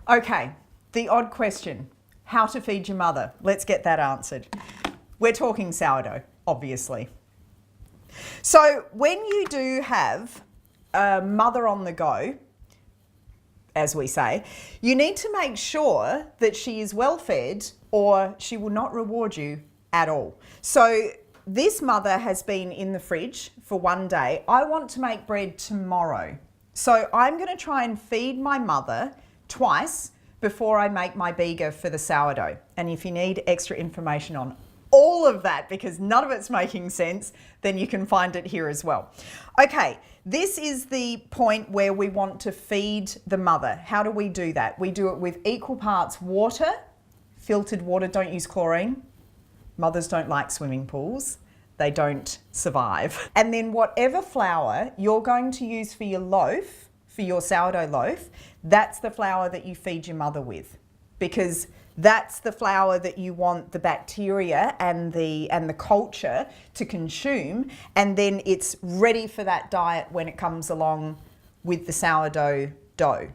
Okay, the odd question, how to feed your mother. Let's get that answered. We're talking sourdough, obviously. So when you do have a mother on the go, as we say, you need to make sure that she is well fed or she will not reward you at all. So this mother has been in the fridge for one day. I want to make bread tomorrow. So I'm going to try and feed my mother twice before I make my bega for the sourdough. And if you need extra information on all of that, because none of it's making sense, then you can find it here as well. Okay, this is the point where we want to feed the mother. How do we do that? We do it with equal parts water, filtered water, don't use chlorine. Mothers don't like swimming pools. They don't survive. And then whatever flour you're going to use for your loaf, for your sourdough loaf, that's the flour that you feed your mother with, because that's the flour that you want the bacteria and the culture to consume, and then it's ready for that diet when it comes along with the sourdough dough.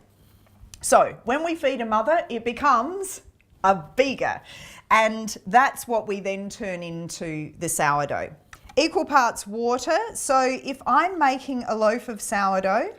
So when we feed a mother, it becomes a bega, and that's what we then turn into the sourdough. Equal parts water. So if I'm making a loaf of sourdough,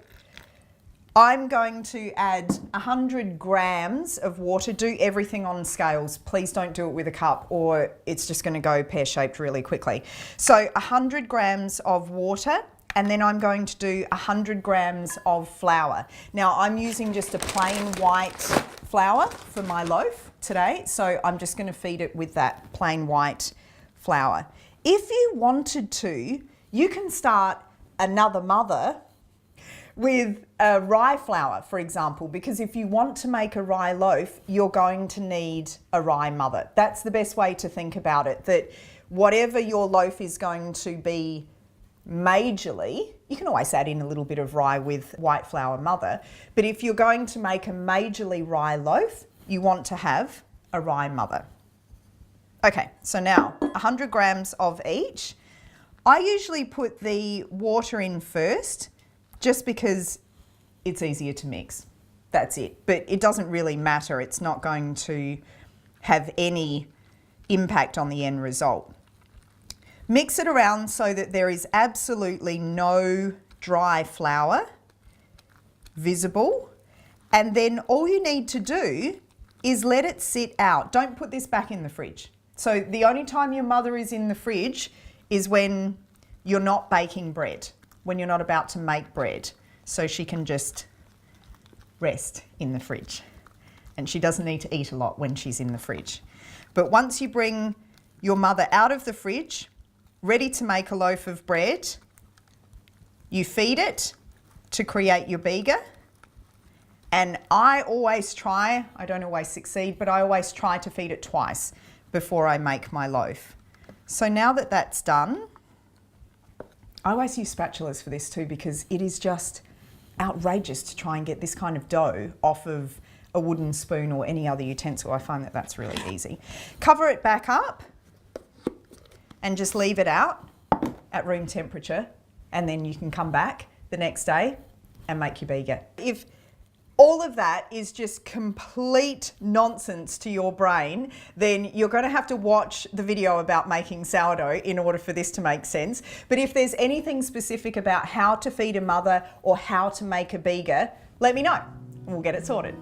I'm going to add 100 grams of water. Do everything on scales. Please don't do it with a cup or it's just going to go pear-shaped really quickly. So 100 grams of water, and then I'm going to do 100 grams of flour. Now I'm using just a plain white flour for my loaf today, so I'm just going to feed it with that plain white flour. If you wanted to, you can start another mother with a rye flour, for example, because if you want to make a rye loaf, you're going to need a rye mother. That's the best way to think about it, that whatever your loaf is going to be majorly, you can always add in a little bit of rye with white flour mother, but if you're going to make a majorly rye loaf, you want to have a rye mother. Okay, so now 100 grams of each. I usually put the water in first, just because it's easier to mix. That's it. But it doesn't really matter. It's not going to have any impact on the end result. Mix it around so that there is absolutely no dry flour visible. And then all you need to do is let it sit out. Don't put this back in the fridge. So the only time your mother is in the fridge is when you're not baking bread, when you're not about to make bread. So she can just rest in the fridge. And she doesn't need to eat a lot when she's in the fridge. But once you bring your mother out of the fridge, ready to make a loaf of bread, you feed it to create your bega. And I always try, I don't always succeed, but I always try to feed it twice before I make my loaf. So now that that's done, I always use spatulas for this too, because it is just outrageous to try and get this kind of dough off of a wooden spoon or any other utensil. I find that that's really easy. Cover it back up and just leave it out at room temperature, and then you can come back the next day and make your bega. If all of that is just complete nonsense to your brain, then you're going to have to watch the video about making sourdough in order for this to make sense. But if there's anything specific about how to feed a mother or how to make a bega, let me know and we'll get it sorted.